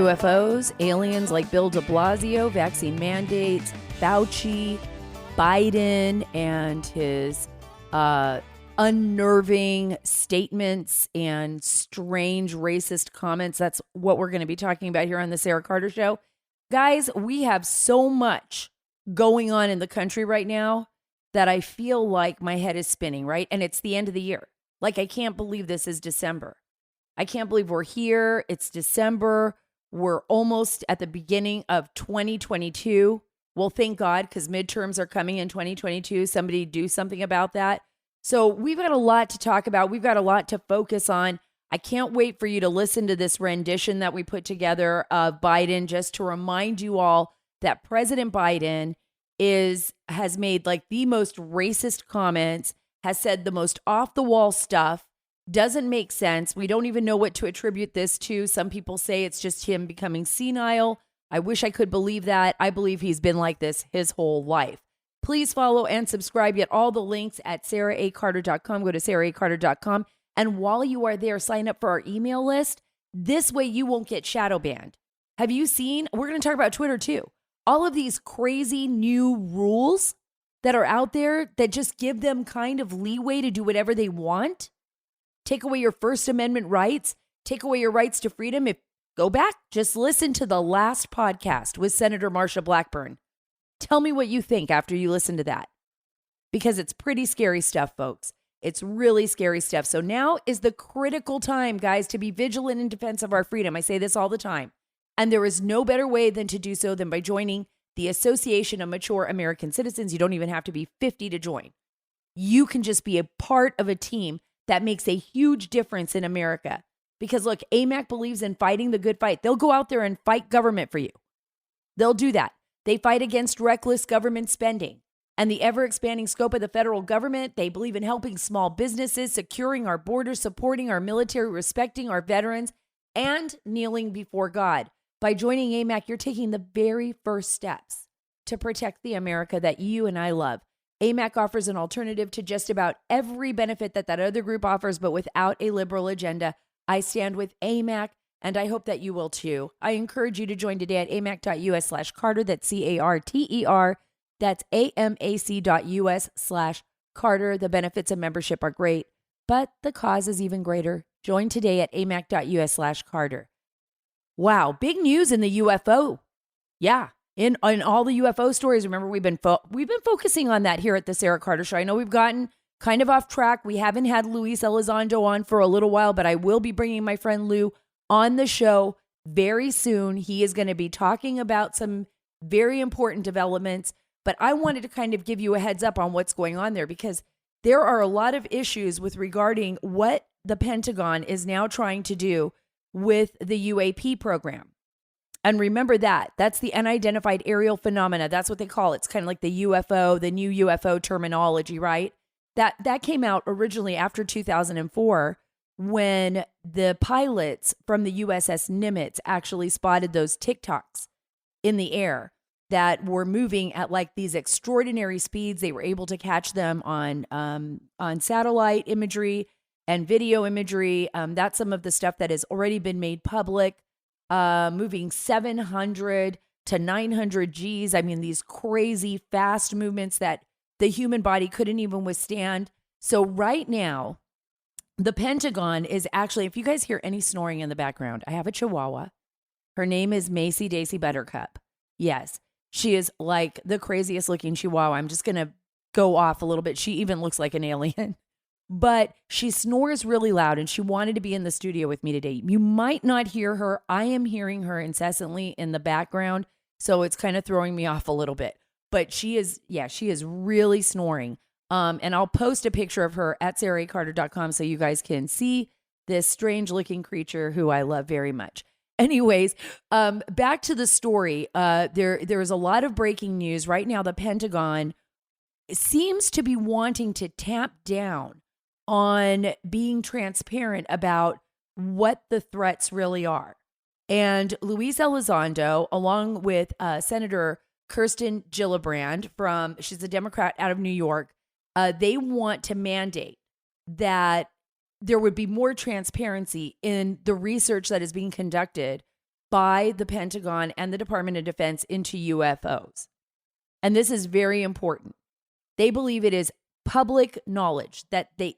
UFOs, aliens like Bill de Blasio, vaccine mandates, Fauci, Biden, and his unnerving statements and strange racist comments. That's what we're going to be talking about here on the Sara Carter Show. Guys, we have so much going on in the country right now that I feel like my head is spinning, right? And it's the end of the year. Like, I can't believe this is December. I can't believe we're here. It's December. We're almost at the beginning of 2022. Well, thank God, because midterms are coming in 2022. Somebody do something about that. So we've got a lot to talk about. We've got a lot to focus on. I can't wait for you to listen to this rendition that we put together of Biden, just to remind you all that President Biden has made like the most racist comments, has said the most off-the-wall stuff, doesn't make sense. We don't even know what to attribute this to. Some people say it's just him becoming senile. I wish I could believe that. I believe he's been like this his whole life. Please follow and subscribe. Get all the links at saracarter.com. Go to saracarter.com. And while you are there, sign up for our email list. This way you won't get shadow banned. Have you seen? We're going to talk about Twitter too. All of these crazy new rules that are out there that just give them kind of leeway to do whatever they want. Take away your First Amendment rights. Take away your rights to freedom. Go back, just listen to the last podcast with Senator Marsha Blackburn. Tell me what you think after you listen to that. Because it's pretty scary stuff, folks. It's really scary stuff. So now is the critical time, guys, to be vigilant in defense of our freedom. I say this all the time. And there is no better way than to do so than by joining the Association of Mature American Citizens. You don't even have to be 50 to join. You can just be a part of a team that makes a huge difference in America. Because look, AMAC believes in fighting the good fight. They'll go out there and fight government for you. They'll do that. They fight against reckless government spending and the ever-expanding scope of the federal government. They believe in helping small businesses, securing our borders, supporting our military, respecting our veterans, and kneeling before God. By joining AMAC, you're taking the very first steps to protect the America that you and I love. AMAC offers an alternative to just about every benefit that other group offers, but without a liberal agenda. I stand with AMAC, and I hope that you will too. I encourage you to join today at amac.us/Carter. That's CARTER. That's AMAC.us/Carter. The benefits of membership are great, but the cause is even greater. Join today at amac.us/Carter. Wow, big news in the UFO. Yeah, in all the UFO stories. Remember, we've been focusing on that here at the Sara Carter Show. I know we've gotten kind of off track. We haven't had Luis Elizondo on for a little while, but I will be bringing my friend Lou on the show very soon. He is going to be talking about some very important developments, but I wanted to kind of give you a heads up on what's going on there, because there are a lot of issues with regarding what the Pentagon is now trying to do with the UAP program. And remember that's the unidentified aerial phenomena. That's what they call it. It's kind of like the UFO, the new UFO terminology, right? That came out originally after 2004, when the pilots from the USS Nimitz actually spotted those TikToks in the air that were moving at like these extraordinary speeds. They were able to catch them on satellite imagery and video imagery. That's some of the stuff that has already been made public, moving 700 to 900 Gs. I mean, these crazy fast movements that the human body couldn't even withstand. So right now, the Pentagon is actually, if you guys hear any snoring in the background, I have a Chihuahua. Her name is Macy Daisy Buttercup. Yes, she is like the craziest looking Chihuahua. I'm just going to go off a little bit. She even looks like an alien. But she snores really loud, and she wanted to be in the studio with me today. You might not hear her. I am hearing her incessantly in the background, so it's kind of throwing me off a little bit. But she is really snoring. And I'll post a picture of her at saracarter.com so you guys can see this strange looking creature who I love very much. Anyways, back to the story. There is a lot of breaking news right now. The Pentagon seems to be wanting to tamp down on being transparent about what the threats really are. And Luis Elizondo, along with Senator Kirsten Gillibrand she's a Democrat out of New York, they want to mandate that there would be more transparency in the research that is being conducted by the Pentagon and the Department of Defense into UFOs. And this is very important. They believe it is public knowledge that they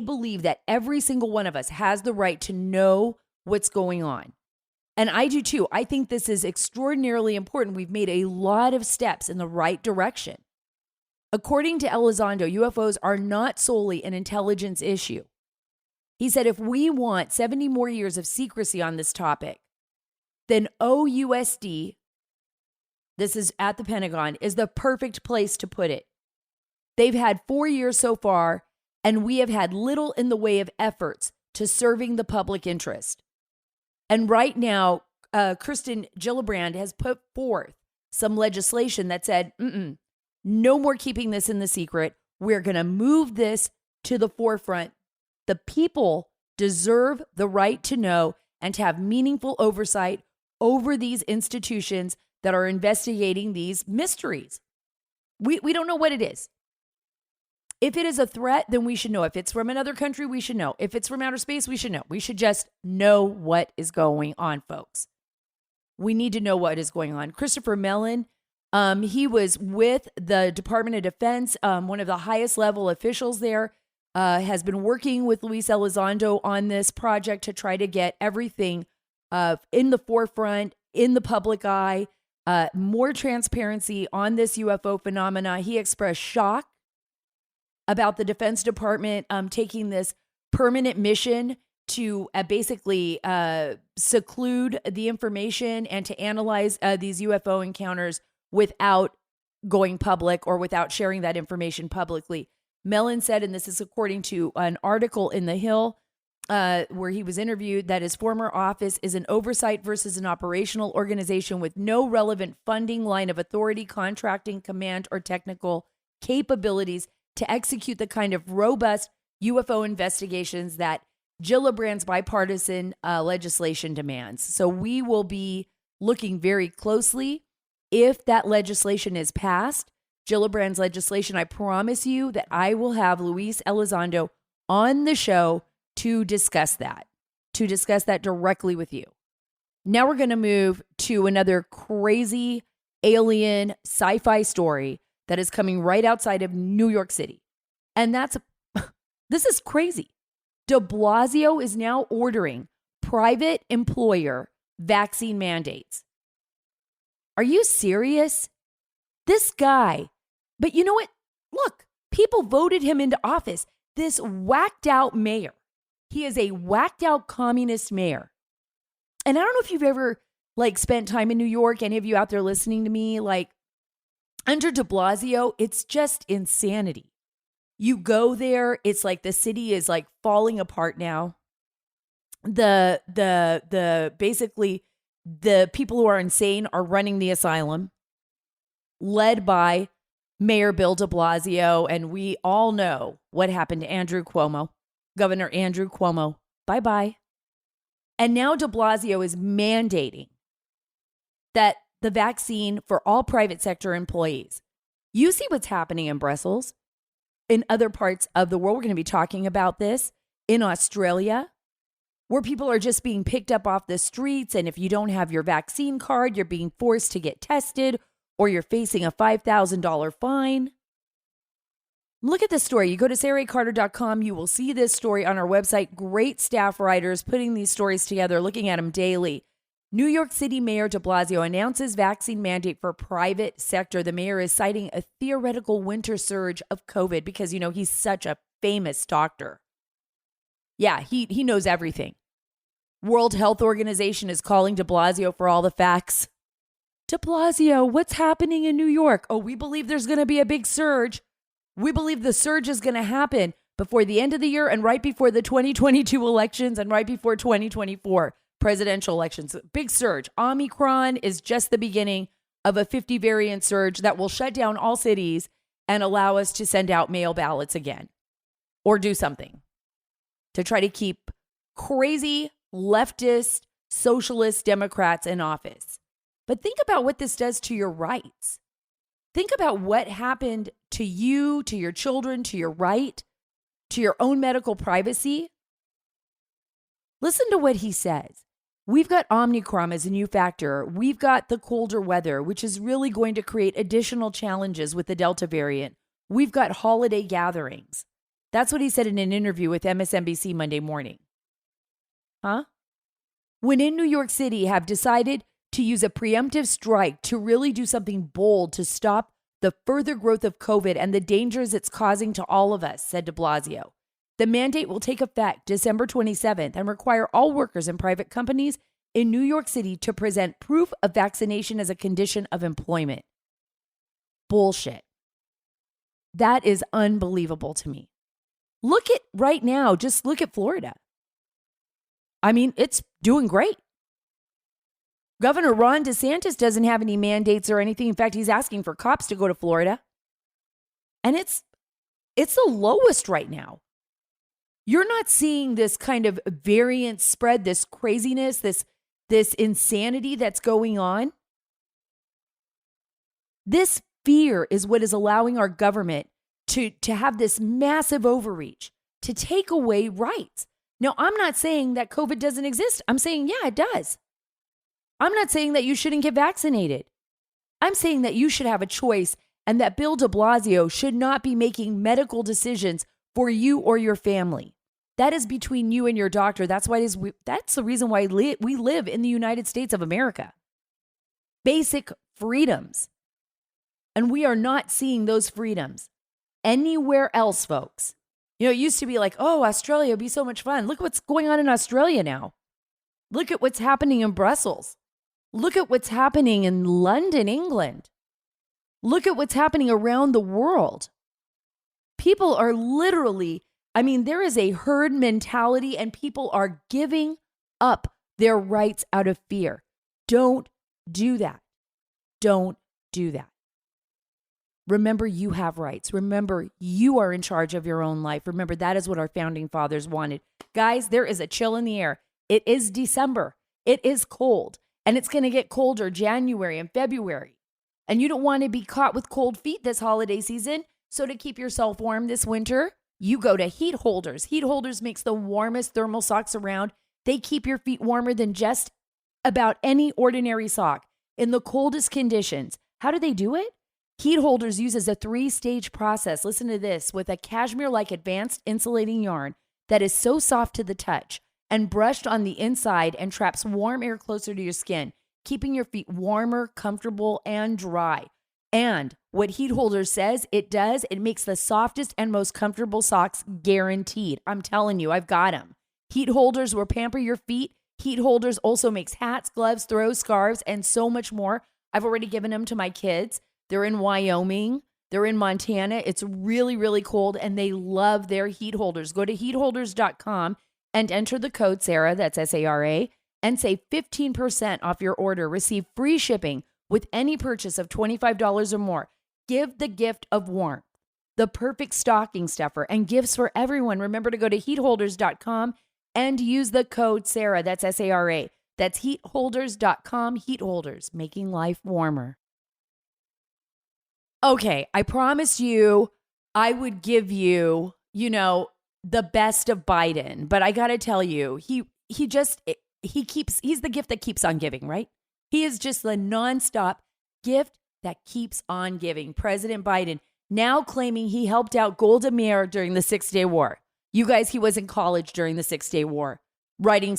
believe that every single one of us has the right to know what's going on. And I do too. I think this is extraordinarily important. We've made a lot of steps in the right direction. According to Elizondo, UFOs are not solely an intelligence issue. He said if we want 70 more years of secrecy on this topic, then OUSD, this is at the Pentagon, is the perfect place to put it. They've had 4 years so far, and we have had little in the way of efforts to serving the public interest. And right now, Kirsten Gillibrand has put forth some legislation that said, no more keeping this in the secret. We're going to move this to the forefront. The people deserve the right to know and to have meaningful oversight over these institutions that are investigating these mysteries. We don't know what it is. If it is a threat, then we should know. If it's from another country, we should know. If it's from outer space, we should know. We should just know what is going on, folks. We need to know what is going on. Christopher Mellon, he was with the Department of Defense, one of the highest level officials there, has been working with Luis Elizondo on this project to try to get everything in the forefront, in the public eye, more transparency on this UFO phenomena. He expressed shock about the Defense Department taking this permanent mission to basically seclude the information and to analyze these UFO encounters without going public or without sharing that information publicly. Mellon said, and this is according to an article in The Hill, where he was interviewed, that his former office is an oversight versus an operational organization with no relevant funding, line of authority, contracting, command, or technical capabilities to execute the kind of robust UFO investigations that Gillibrand's bipartisan legislation demands. So we will be looking very closely if that legislation is passed. Gillibrand's legislation, I promise you that I will have Luis Elizondo on the show to discuss that directly with you. Now we're going to move to another crazy alien sci-fi story that is coming right outside of New York City. And this is crazy. De Blasio is now ordering private employer vaccine mandates. Are you serious? This guy, but you know what? Look, people voted him into office. This whacked out mayor. He is a whacked out communist mayor. And I don't know if you've ever spent time in New York, any of you out there listening to me, under de Blasio, it's just insanity. You go there, it's like the city is falling apart now. Basically the people who are insane are running the asylum, led by Mayor Bill de Blasio, and we all know what happened to Andrew Cuomo, Governor Andrew Cuomo. Bye-bye. And now de Blasio is mandating that the vaccine for all private sector employees. You see what's happening in Brussels, in other parts of the world. We're going to be talking about this in Australia, where people are just being picked up off the streets. And if you don't have your vaccine card, you're being forced to get tested, or you're facing a $5,000 fine. Look at this story. You go to saracarter.com. You will see this story on our website. Great staff writers putting these stories together, looking at them daily. New York City Mayor de Blasio announces vaccine mandate for private sector. The mayor is citing a theoretical winter surge of COVID because, he's such a famous doctor. Yeah, he knows everything. World Health Organization is calling de Blasio for all the facts. De Blasio, what's happening in New York? Oh, we believe there's going to be a big surge. We believe the surge is going to happen before the end of the year and right before the 2022 elections and right before 2024 presidential elections. Big surge. Omicron is just the beginning of a 50 variant surge that will shut down all cities and allow us to send out mail ballots again or do something to try to keep crazy leftist socialist Democrats in office. But think about what this does to your rights. Think about what happened to you, to your children, to your right, to your own medical privacy. Listen to what he says. We've got Omicron as a new factor. We've got the colder weather, which is really going to create additional challenges with the Delta variant. We've got holiday gatherings. That's what he said in an interview with MSNBC Monday morning. Huh? When in New York City have decided to use a preemptive strike to really do something bold to stop the further growth of COVID and the dangers it's causing to all of us, said de Blasio. The mandate will take effect December 27th and require all workers in private companies in New York City to present proof of vaccination as a condition of employment. Bullshit. That is unbelievable to me. Look at right now, just look at Florida. I mean, it's doing great. Governor Ron DeSantis doesn't have any mandates or anything. In fact, he's asking for cops to go to Florida. And it's the lowest right now. You're not seeing this kind of variant spread, this craziness, this insanity that's going on. This fear is what is allowing our government to have this massive overreach, to take away rights. Now, I'm not saying that COVID doesn't exist. I'm saying, yeah, it does. I'm not saying that you shouldn't get vaccinated. I'm saying that you should have a choice and that Bill de Blasio should not be making medical decisions for you or your family. That is between you and your doctor. That's the reason why we live in the United States of America. Basic freedoms. And we are not seeing those freedoms anywhere else, folks. You know, it used to be like, oh, Australia would be so much fun. Look what's going on in Australia now. Look at what's happening in Brussels. Look at what's happening in London, England. Look at what's happening around the world. People are literally, there is a herd mentality and people are giving up their rights out of fear. Don't do that. Don't do that. Remember, you have rights. Remember, you are in charge of your own life. Remember, that is what our founding fathers wanted. Guys, there is a chill in the air. It is December. It is cold. And it's going to get colder January and February. And you don't want to be caught with cold feet this holiday season. So to keep yourself warm this winter, you go to Heat Holders. Heat Holders makes the warmest thermal socks around. They keep your feet warmer than just about any ordinary sock in the coldest conditions. How do they do it? Heat Holders uses a 3-stage process. Listen to this, with a cashmere-like advanced insulating yarn that is so soft to the touch and brushed on the inside and traps warm air closer to your skin, keeping your feet warmer, comfortable, and dry. And what Heat Holders says it does, it makes the softest and most comfortable socks guaranteed. I'm telling you, I've got them. Heat Holders will pamper your feet. Heat Holders also makes hats, gloves, throws, scarves, and so much more. I've already given them to my kids. They're in Wyoming. They're in Montana. It's really, really cold, and they love their Heat Holders. Go to heatholders.com and enter the code Sara, that's S-A-R-A, and save 15% off your order. Receive free shipping with any purchase of $25 or more. Give the gift of warmth, the perfect stocking stuffer, and gifts for everyone. Remember to go to heatholders.com and use the code Sara, that's S-A-R-A. That's heatholders.com. Heat Holders, making life warmer. Okay, I promised you I would give you, the best of Biden, but I got to tell you, he's the gift that keeps on giving, right? He is just the nonstop gift that keeps on giving. President Biden now claiming he helped out Golda Meir during the 6-Day War. You guys, he was in college during the 6-Day War, writing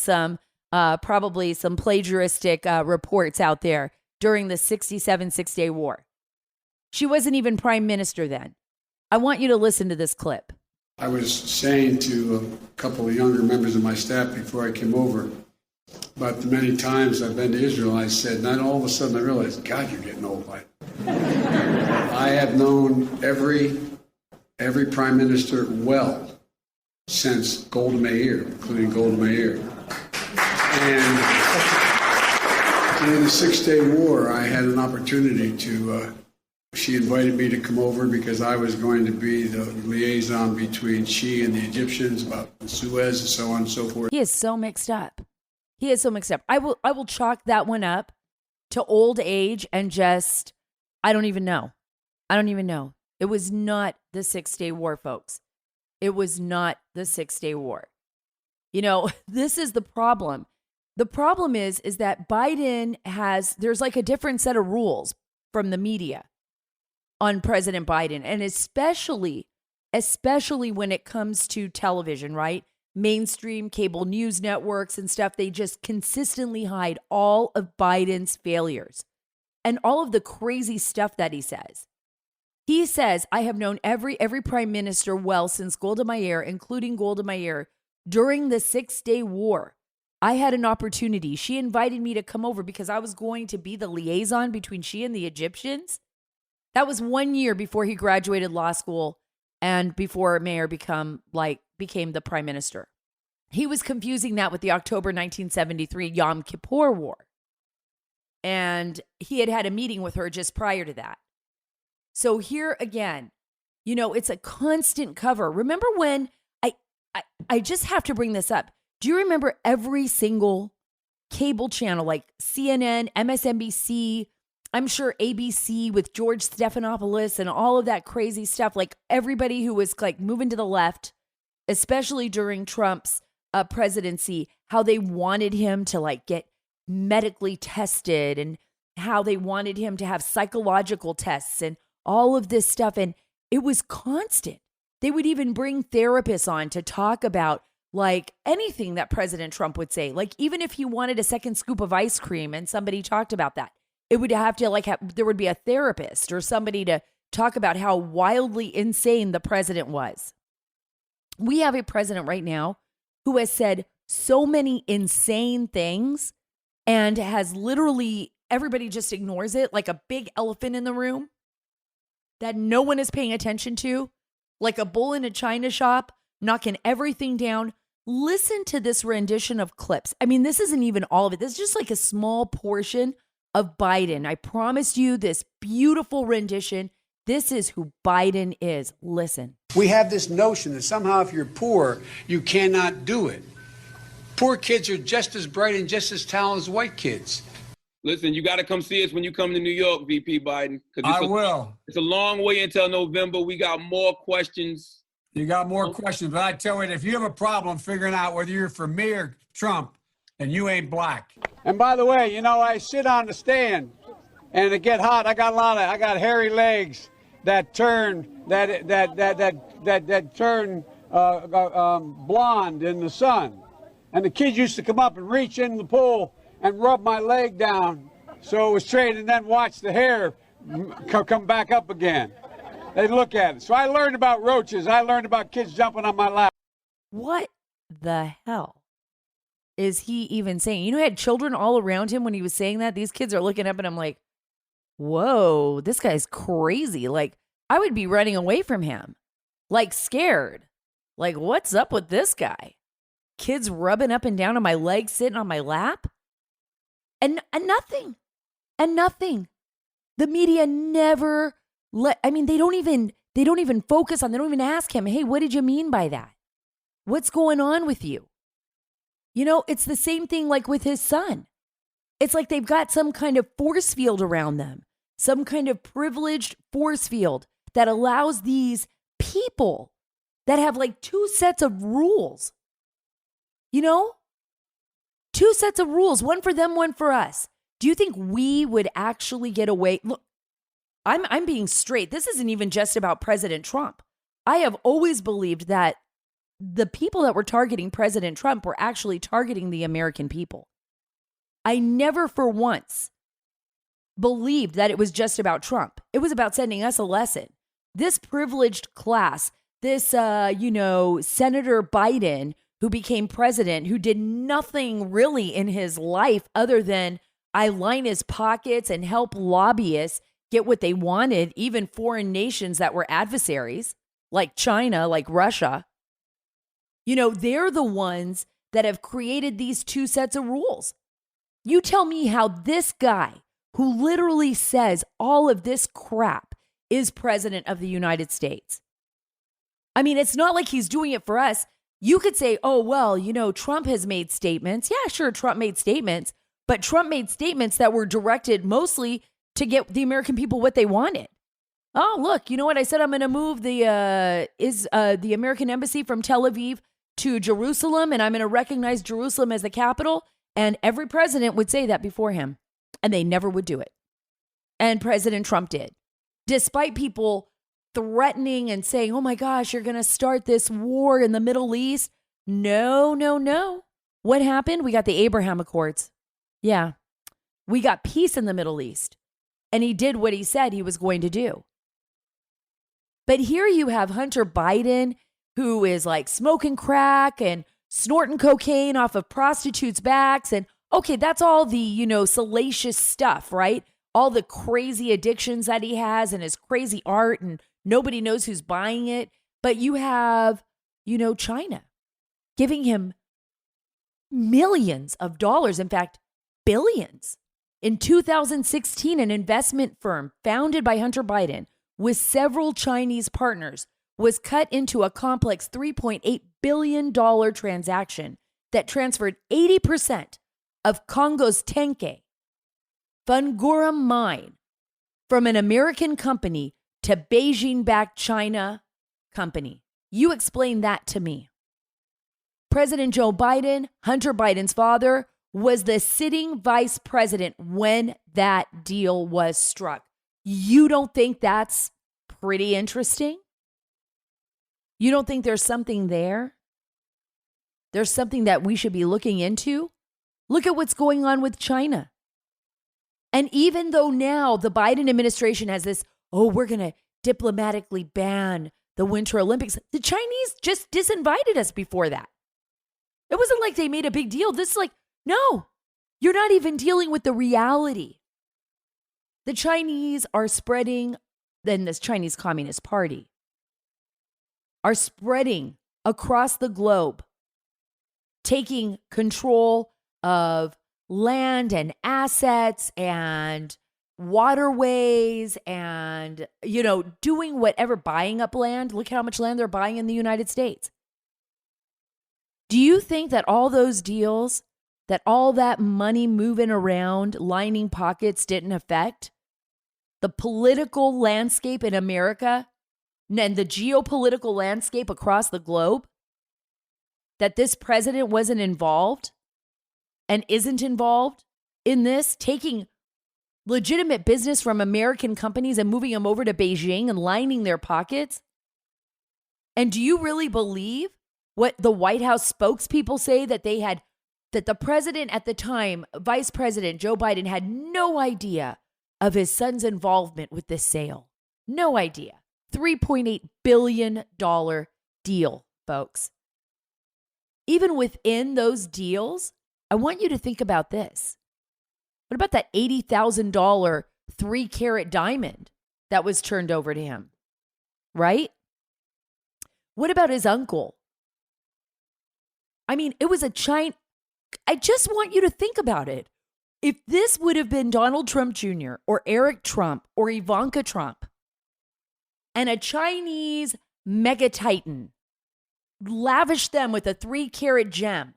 probably some plagiaristic reports out there during the 67 6-Day War. She wasn't even prime minister then. I want you to listen to this clip. I was saying to a couple of younger members of my staff before I came over about the many times I've been to Israel. I said, and then all of a sudden I realized, God, you're getting old. I have known every prime minister well since Golda Meir, including Golda Meir. And during the 6-Day War, I had an opportunity to she invited me to come over because I was going to be the liaison between she and the Egyptians about Suez and so on and so forth. He is so mixed up. I will chalk that one up to old age and just, I don't even know. It was not the 6-Day War, folks. It was not the 6-Day War. This is the problem. The problem is that Biden there's like a different set of rules from the media on President Biden. And especially when it comes to television, right? Mainstream cable news networks and stuff, they just consistently hide all of Biden's failures and all of the crazy stuff that he says. He says, I have known every prime minister well since Golda Meir, including Golda Meir, during the 6-day war. I had an opportunity. She invited me to come over because I was going to be the liaison between she and the Egyptians. That was 1 year before he graduated law school and before Meir became the prime minister. He was confusing that with the October 1973 Yom Kippur War. And he had a meeting with her just prior to that. So here again, it's a constant cover. Remember when I just have to bring this up. Do you remember every single cable channel like CNN, MSNBC, I'm sure ABC with George Stephanopoulos and all of that crazy stuff, like everybody who was like moving to the left, especially during Trump's presidency, how they wanted him to like get medically tested and how they wanted him to have psychological tests and all of this stuff. And it was constant. They would even bring therapists on to talk about like anything that President Trump would say. Like even if he wanted a second scoop of ice cream and somebody talked about that, it would have to there would be a therapist or somebody to talk about how wildly insane the president was. We have a president right now who has said so many insane things and has literally, everybody just ignores it like a big elephant in the room that no one is paying attention to, like a bull in a china shop, knocking everything down. Listen to this rendition of clips. I mean, this isn't even all of it. This is just like a small portion of Biden. I promised you this beautiful rendition. This is who Biden is. Listen. We have this notion that somehow if you're poor, you cannot do it. Poor kids are just as bright and just as talented as white kids. Listen, you got to come see us when you come to New York, VP Biden. I will. It's a long way until November. We got more questions. You got more questions, but I tell you, if you have a problem figuring out whether you're for me or Trump, and you ain't black. And by the way, I sit on the stand, and it get hot. I got hairy legs that turn turn blonde in the sun. And the kids used to come up and reach in the pool and rub my leg down so it was straight, and then watch the hair come back up again. They'd look at it. So I learned about roaches. I learned about kids jumping on my lap. What the hell is he even saying? He had children all around him when he was saying that. These kids are looking up and I'm like, whoa, this guy's crazy. Like, I would be running away from him, like scared. Like, what's up with this guy? Kids rubbing up and down on my legs, sitting on my lap. And nothing. The media never they don't even focus on, they don't even ask him, hey, what did you mean by that? What's going on with you? It's the same thing like with his son. It's like they've got some kind of force field around them, some kind of privileged force field that allows these people that have like two sets of rules. Two sets of rules, one for them, one for us. Do you think we would actually get away? Look, I'm being straight. This isn't even just about President Trump. I have always believed that the people that were targeting President Trump were actually targeting the American people. I never for once believed that it was just about Trump. It was about sending us a lesson. This privileged class, this, Senator Biden, who became president, who did nothing really in his life other than I line his pockets and help lobbyists get what they wanted, even foreign nations that were adversaries, like China, like Russia. They're the ones that have created these two sets of rules. You tell me how this guy, who literally says all of this crap, is president of the United States. I mean, it's not like he's doing it for us. You could say, oh, well, Trump has made statements. Yeah, sure, Trump made statements, but Trump made statements that were directed mostly to get the American people what they wanted. Oh, look, you know what? I said I'm going to move the American embassy from Tel Aviv to Jerusalem, and I'm going to recognize Jerusalem as the capital. And every president would say that before him, and they never would do it. And President Trump did. Despite people threatening and saying, oh my gosh, you're going to start this war in the Middle East. No, no, no. What happened? We got the Abraham Accords. Yeah. We got peace in the Middle East. And he did what he said he was going to do. But here you have Hunter Biden, who is like smoking crack and snorting cocaine off of prostitutes' backs. And okay, that's all the, salacious stuff, right? All the crazy addictions that he has and his crazy art, and nobody knows who's buying it. But you have, China giving him millions of dollars, in fact, billions. In 2016, an investment firm founded by Hunter Biden with several Chinese partners was cut into a complex $3.8 billion transaction that transferred 80% of Congo's Tenke Fungura mine from an American company to Beijing-backed China company. You explain that to me. President Joe Biden, Hunter Biden's father, was the sitting vice president when that deal was struck. You don't think that's pretty interesting? You don't think there's something there? There's something that we should be looking into? Look at what's going on with China. And even though now the Biden administration has this, we're going to diplomatically ban the Winter Olympics, the Chinese just disinvited us before that. It wasn't like they made a big deal. This is like, no, you're not even dealing with the reality. The Chinese are spreading, then this Chinese Communist Party are spreading across the globe, taking control of land and assets and waterways and, doing whatever, buying up land. Look how much land they're buying in the United States. Do you think that all those deals, that all that money moving around, lining pockets didn't affect the political landscape in America and the geopolitical landscape across the globe? That this president wasn't involved and isn't involved in this, taking legitimate business from American companies and moving them over to Beijing and lining their pockets? And do you really believe what the White House spokespeople say, that the president at the time, Vice President Joe Biden, had no idea of his son's involvement with this sale? No idea. $3.8 billion deal, folks. Even within those deals, I want you to think about this. What about that $80,000 3-carat diamond that was turned over to him? Right? What about his uncle? I mean, it was a China. I just want you to think about it. If this would have been Donald Trump Jr. or Eric Trump or Ivanka Trump, and a Chinese mega titan lavished them with a 3-carat gem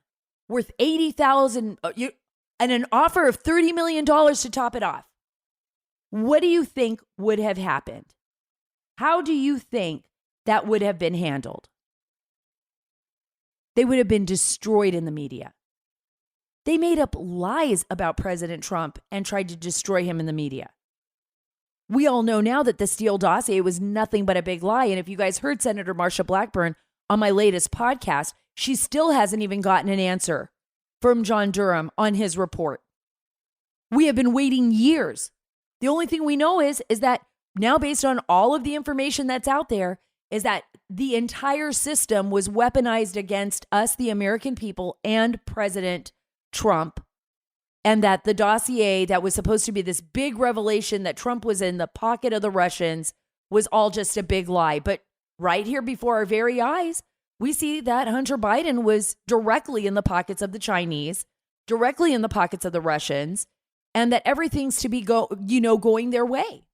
worth $80,000 and an offer of $30 million to top it off, what do you think would have happened? How do you think that would have been handled? They would have been destroyed in the media. They made up lies about President Trump and tried to destroy him in the media. We all know now that the Steele dossier was nothing but a big lie. And if you guys heard Senator Marsha Blackburn on my latest podcast, she still hasn't even gotten an answer from John Durham on his report. We have been waiting years. The only thing we know is that now, based on all of the information that's out there, is that the entire system was weaponized against us, the American people, and President Trump, and that the dossier that was supposed to be this big revelation that Trump was in the pocket of the Russians was all just a big lie. But right here before our very eyes, we see that Hunter Biden was directly in the pockets of the Chinese, directly in the pockets of the Russians, and that everything's to be going their way.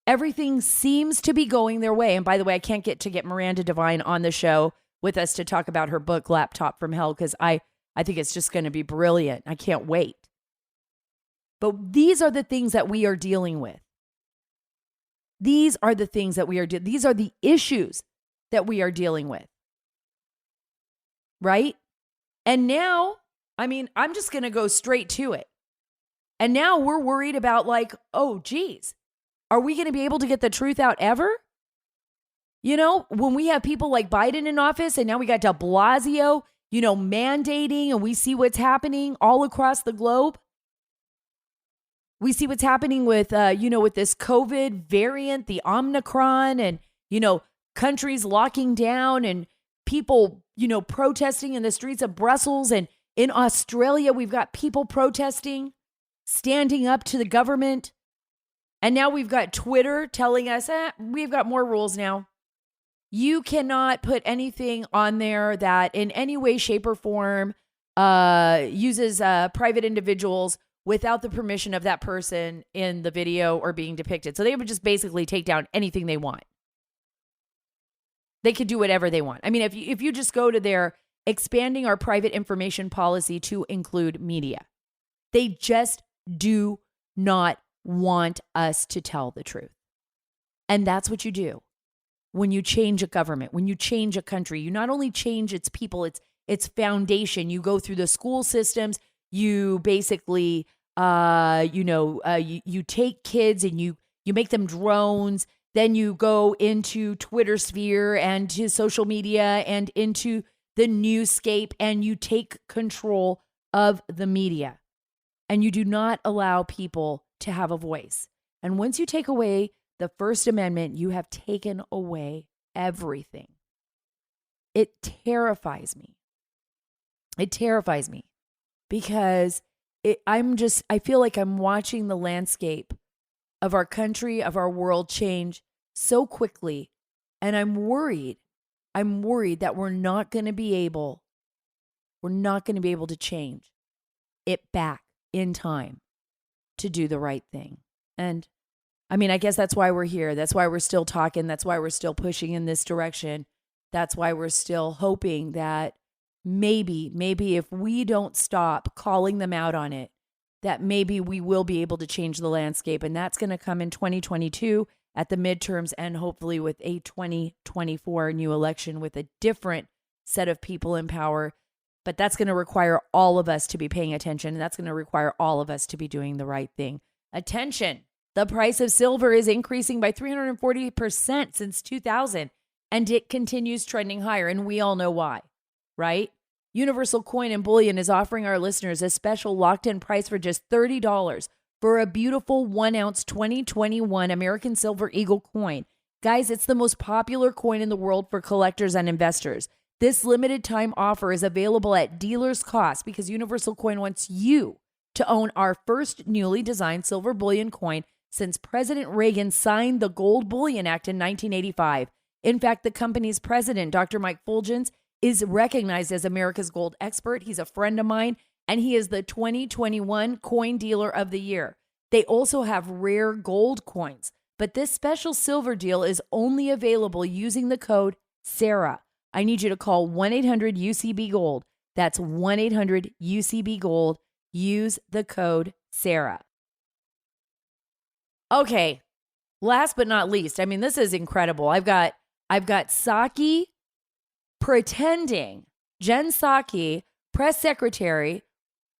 Everything seems to be going their way. And by the way, I can't get Miranda Devine on the show with us to talk about her book, Laptop from Hell, because I think it's just going to be brilliant. I can't wait. But these are the things that we are dealing with. These are the things that we are dealing. These are the issues that we are dealing with. Right? And now I mean, I'm just going to go straight to it. And now we're worried about like, oh, geez, are we going to be able to get the truth out ever? You know, when we have people like Biden in office and now we got de Blasio, you know, mandating, and we see what's happening all across the globe. We see what's happening with, with this COVID variant, the Omicron, and, countries locking down and people, protesting in the streets of Brussels. And in Australia, we've got people protesting, standing up to the government. And now we've got Twitter telling us, we've got more rules now. You cannot put anything on there that in any way, shape, or form uses private individuals without the permission of that person in the video or being depicted. So they would just basically take down anything they want. They could do whatever they want. I mean, if you just go to their expanding our private information policy to include media, they just do not want us to tell the truth. And that's what you do. When you change a government, when you change a country, you not only change its people, its foundation. You go through the school systems. You basically, you take kids and you make them drones. Then you go into Twitter sphere and to social media and into the newscape, and you take control of the media. And you do not allow people to have a voice. And once you take away the First Amendment, you have taken away everything. It terrifies me. It terrifies me because I feel like I'm watching the landscape of our country, of our world change so quickly. And I'm worried that we're not going to be able to change it back in time to do the right thing. And I mean, I guess that's why we're here. That's why we're still talking. That's why we're still pushing in this direction. That's why we're still hoping that maybe if we don't stop calling them out on it, that maybe we will be able to change the landscape. And that's going to come in 2022 at the midterms, and hopefully with a 2024 new election with a different set of people in power. But that's going to require all of us to be paying attention. And that's going to require all of us to be doing the right thing. Attention. The price of silver is increasing by 340% since 2000, and it continues trending higher. And we all know why, right? Universal Coin and Bullion is offering our listeners a special locked-in price for just $30 for a beautiful 1-ounce 2021 American Silver Eagle coin. Guys, it's the most popular coin in the world for collectors and investors. This limited time offer is available at dealer's cost because Universal Coin wants you to own our first newly designed silver bullion coin since President Reagan signed the Gold Bullion Act in 1985. In fact, the company's president, Dr. Mike Fulgens, is recognized as America's gold expert. He's a friend of mine, and he is the 2021 Coin Dealer of the Year. They also have rare gold coins, but this special silver deal is only available using the code Sara. I need you to call 1-800-UCB-GOLD. That's 1-800-UCB-GOLD. Use the code Sara. Okay, last but not least, I mean, this is incredible. I've got Psaki pretending, Jen Psaki, press secretary,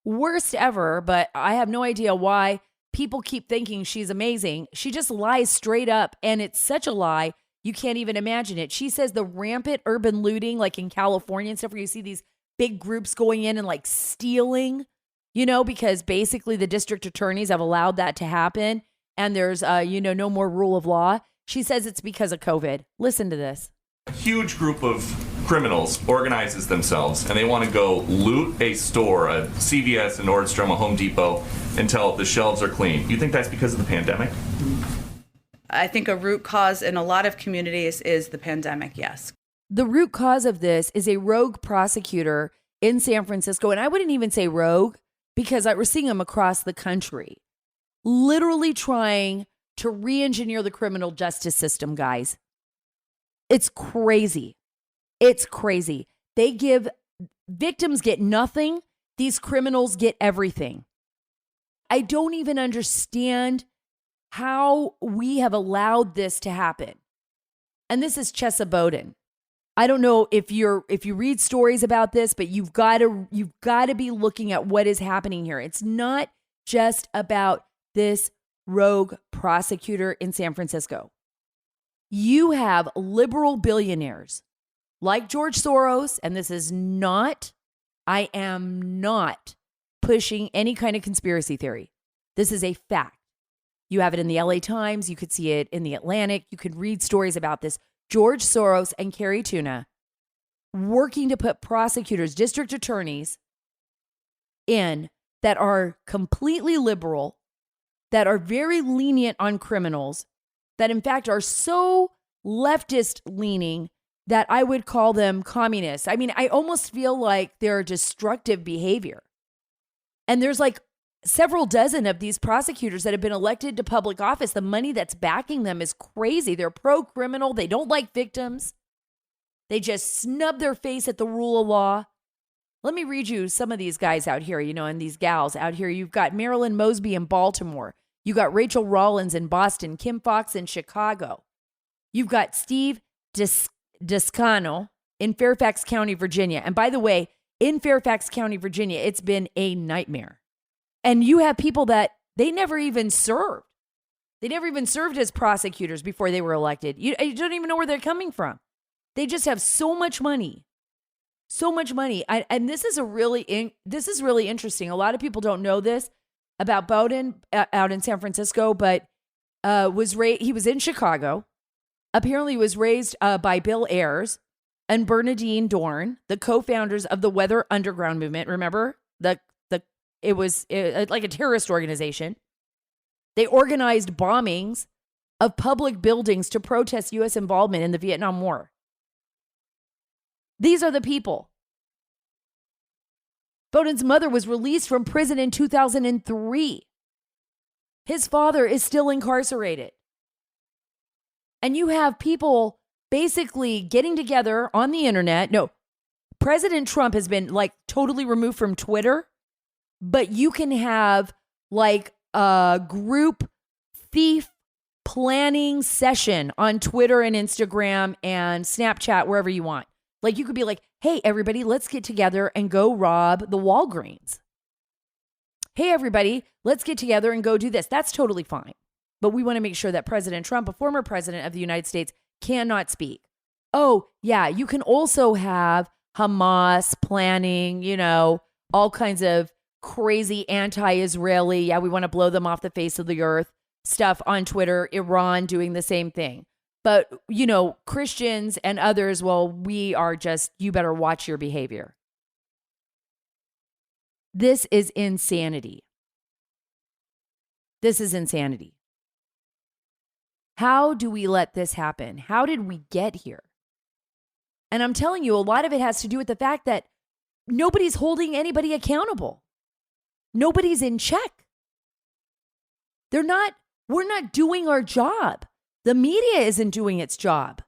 worst ever, but I have no idea why people keep thinking she's amazing. She just lies straight up, and it's such a lie, you can't even imagine it. She says the rampant urban looting, like in California and stuff, where you see these big groups going in and like stealing, because basically the district attorneys have allowed that to happen. And there's, no more rule of law. She says it's because of COVID. Listen to this. A huge group of criminals organizes themselves, and they want to go loot a store, a CVS, a Nordstrom, a Home Depot, until the shelves are clean. You think that's because of the pandemic? I think a root cause in a lot of communities is the pandemic, yes. The root cause of this is a rogue prosecutor in San Francisco. And I wouldn't even say rogue because we're seeing them across the country. Literally trying to re-engineer the criminal justice system, guys. It's crazy. It's crazy. Victims get nothing. These criminals get everything. I don't even understand how we have allowed this to happen. And this is Chesa Bowden. I don't know if you read stories about this, but you've got to be looking at what is happening here. It's not just about this rogue prosecutor in San Francisco. You have liberal billionaires like George Soros, and I am not pushing any kind of conspiracy theory. This is a fact. You have it in the LA Times. You could see it in the Atlantic. You could read stories about this. George Soros and Carrie Tuna working to put prosecutors, district attorneys in that are completely liberal, that are very lenient on criminals, that in fact are so leftist leaning that I would call them communists. I mean, I almost feel like they're destructive behavior. And there's like several dozen of these prosecutors that have been elected to public office. The money that's backing them is crazy. They're pro-criminal. They don't like victims. They just snub their face at the rule of law. Let me read you some of these guys out here, and these gals out here. You've got Marilyn Mosby in Baltimore. You got Rachel Rollins in Boston, Kim Fox in Chicago. You've got Steve Descano in Fairfax County, Virginia. And by the way, in Fairfax County, Virginia, it's been a nightmare. And you have people that they never even served. They never even served as prosecutors before they were elected. You don't even know where they're coming from. They just have so much money. So much money. And this is really interesting. A lot of people don't know this about Bowden out in San Francisco, but he was in Chicago. Apparently was raised by Bill Ayers and Bernadine Dorn, the co-founders of the Weather Underground movement. Remember? It was like a terrorist organization. They organized bombings of public buildings to protest U.S. involvement in the Vietnam War. These are the people. Bowden's mother was released from prison in 2003. His father is still incarcerated. And you have people basically getting together on the internet. No, President Trump has been like totally removed from Twitter, but you can have like a group thief planning session on Twitter and Instagram and Snapchat, wherever you want. Like you could be like, hey, everybody, let's get together and go rob the Walgreens. Hey, everybody, let's get together and go do this. That's totally fine. But we want to make sure that President Trump, a former president of the United States, cannot speak. Oh, yeah, you can also have Hamas planning, all kinds of crazy anti-Israeli, yeah, we want to blow them off the face of the earth stuff on Twitter, Iran doing the same thing. But, Christians and others, well, we are just, you better watch your behavior. This is insanity. This is insanity. How do we let this happen? How did we get here? And I'm telling you, a lot of it has to do with the fact that nobody's holding anybody accountable. Nobody's in check. We're not doing our job. The media isn't doing its job.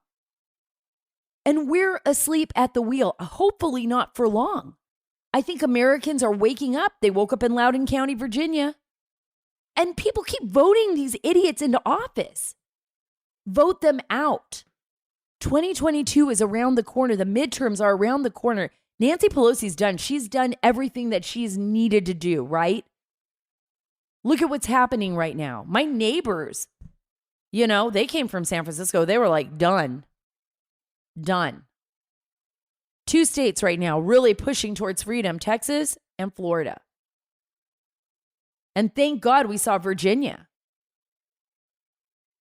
And we're asleep at the wheel, hopefully not for long. I think Americans are waking up. They woke up in Loudoun County, Virginia. And people keep voting these idiots into office. Vote them out. 2022 is around the corner. The midterms are around the corner. Nancy Pelosi's done. She's done everything that she's needed to do, right? Look at what's happening right now. My neighbors, they came from San Francisco. They were like, done. 2 states right now really pushing towards freedom, Texas and Florida. And thank God we saw Virginia.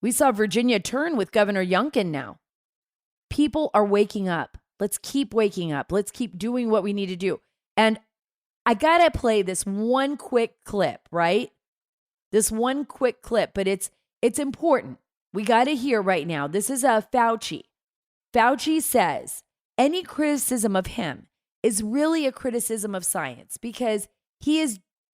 We saw Virginia turn with Governor Youngkin now. People are waking up. Let's keep waking up. Let's keep doing what we need to do. And I got to play this one quick clip, right? This one quick clip, but it's important. We got to hear right now. This is Fauci. Fauci says any criticism of him is really a criticism of science because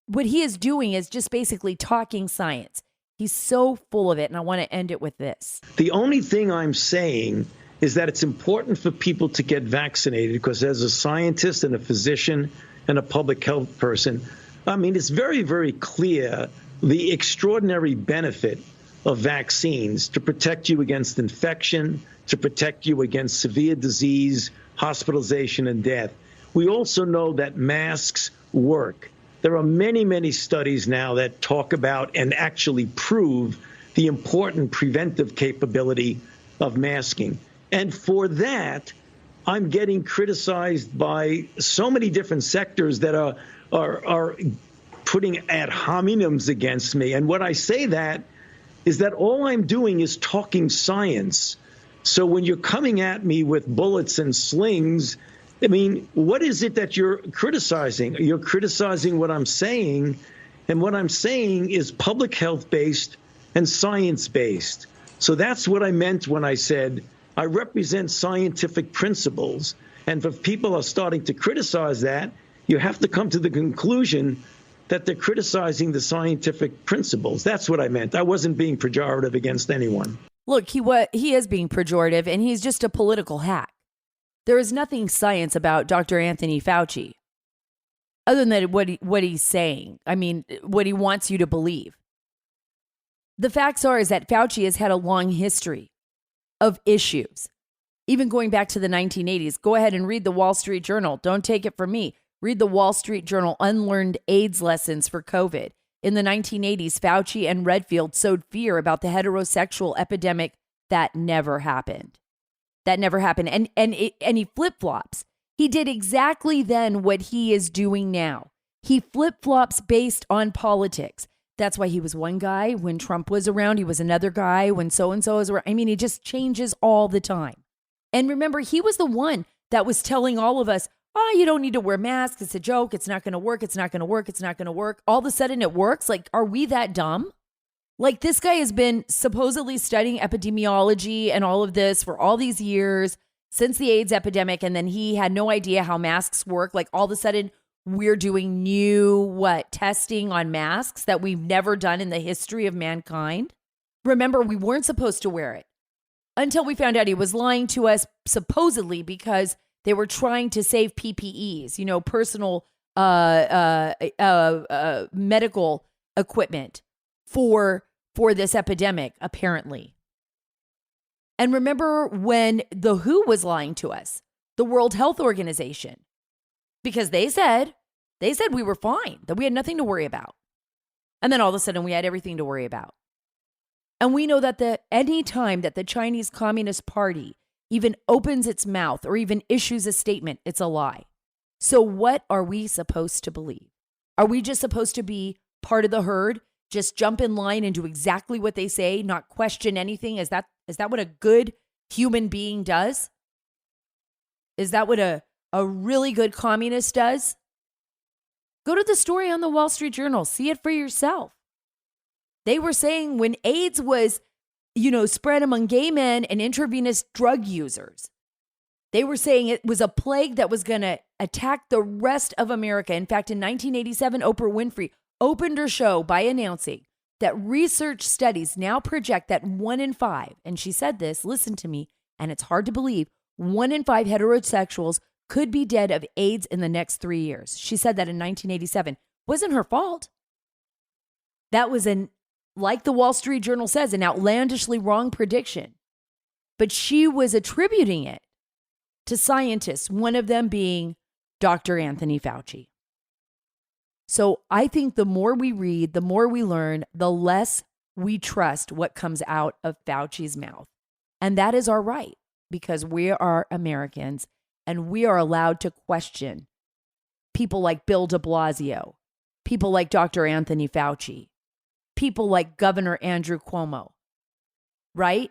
what he is doing is just basically talking science. He's so full of it. And I want to end it with this. The only thing I'm saying is that it's important for people to get vaccinated because as a scientist and a physician and a public health person, I mean, it's very, very clear the extraordinary benefit of vaccines to protect you against infection, to protect you against severe disease, hospitalization, and death. We also know that masks work. There are many, many studies now that talk about and actually prove the important preventive capability of masking. And for that, I'm getting criticized by so many different sectors that are putting ad hominems against me. And what I say that is that all I'm doing is talking science. So when you're coming at me with bullets and slings, I mean, what is it that you're criticizing? You're criticizing what I'm saying, and what I'm saying is public health-based and science-based. So that's what I meant when I said I represent scientific principles, and if people are starting to criticize that, you have to come to the conclusion that they're criticizing the scientific principles. That's what I meant. I wasn't being pejorative against anyone. Look, he is being pejorative, and he's just a political hack. There is nothing science about Dr. Anthony Fauci, other than what he's saying. I mean, what he wants you to believe. The facts are is that Fauci has had a long history of issues, even going back to the 1980s. Go ahead and read the Wall Street Journal. Don't take it from me. Read the Wall Street Journal Unlearned AIDS Lessons for COVID. In the 1980s, Fauci and Redfield sowed fear about the heterosexual epidemic. That never happened. That never happened. And he flip-flops. He did exactly then what he is doing now. He flip-flops based on politics. That's why he was one guy when Trump was around. He was another guy when so-and-so is around. I mean, he just changes all the time. And remember, he was the one that was telling all of us, oh, you don't need to wear masks. It's a joke. It's not going to work. It's not going to work. It's not going to work. All of a sudden it works. Like, are we that dumb? Like, this guy has been supposedly studying epidemiology and all of this for all these years since the AIDS epidemic. And then he had no idea how masks work. Like, all of a sudden we're doing new, testing on masks that we've never done in the history of mankind. Remember, we weren't supposed to wear it until we found out he was lying to us, supposedly because they were trying to save PPEs, personal medical equipment for this epidemic, apparently. And remember when the WHO was lying to us, the World Health Organization, because they said we were fine, that we had nothing to worry about. And then all of a sudden we had everything to worry about. And we know that any time that the Chinese Communist Party even opens its mouth or even issues a statement, it's a lie. So what are we supposed to believe? Are we just supposed to be part of the herd, just jump in line and do exactly what they say, not question anything? Is that what a good human being does? Is that what a really good communist does? Go to the story on the Wall Street Journal. See it for yourself. They were saying when AIDS was spread among gay men and intravenous drug users, they were saying it was a plague that was going to attack the rest of America. In fact, in 1987, Oprah Winfrey opened her show by announcing that research studies now project that 1 in 5, and she said this, listen to me, and it's hard to believe, 1 in 5 heterosexuals could be dead of AIDS in the next 3 years. She said that in 1987. Wasn't her fault. That was like the Wall Street Journal says, an outlandishly wrong prediction. But she was attributing it to scientists, one of them being Dr. Anthony Fauci. So I think the more we read, the more we learn, the less we trust what comes out of Fauci's mouth. And that is our right, because we are Americans and we are allowed to question people like Bill de Blasio, people like Dr. Anthony Fauci, people like Governor Andrew Cuomo, right?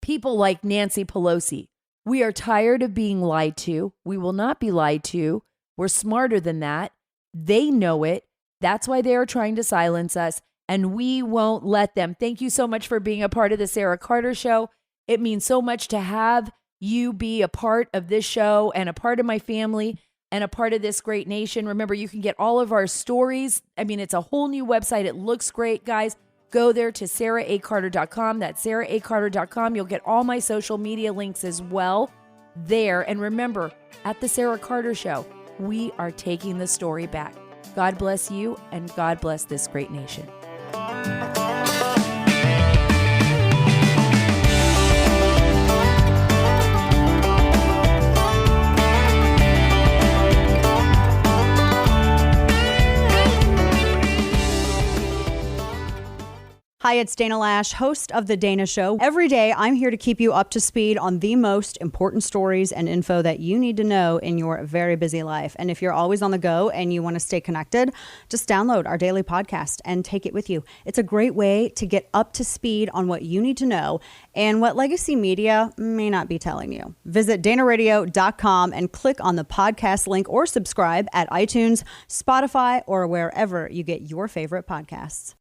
People like Nancy Pelosi. We are tired of being lied to. We will not be lied to. We're smarter than that. They know it. That's why they are trying to silence us, and we won't let them. Thank you so much for being a part of the Sara Carter Show. It means so much to have you be a part of this show and a part of my family and a part of this great nation. Remember, you can get all of our stories. I mean, it's a whole new website. It looks great, guys. Go there to saraacarter.com. That's saraacarter.com. You'll get all my social media links as well there. And remember, at the Sara Carter Show, we are taking the story back. God bless you, and God bless this great nation. Hi, it's Dana Lash, host of The Dana Show. Every day, I'm here to keep you up to speed on the most important stories and info that you need to know in your very busy life. And if you're always on the go and you want to stay connected, just download our daily podcast and take it with you. It's a great way to get up to speed on what you need to know and what legacy media may not be telling you. Visit danaradio.com and click on the podcast link or subscribe at iTunes, Spotify, or wherever you get your favorite podcasts.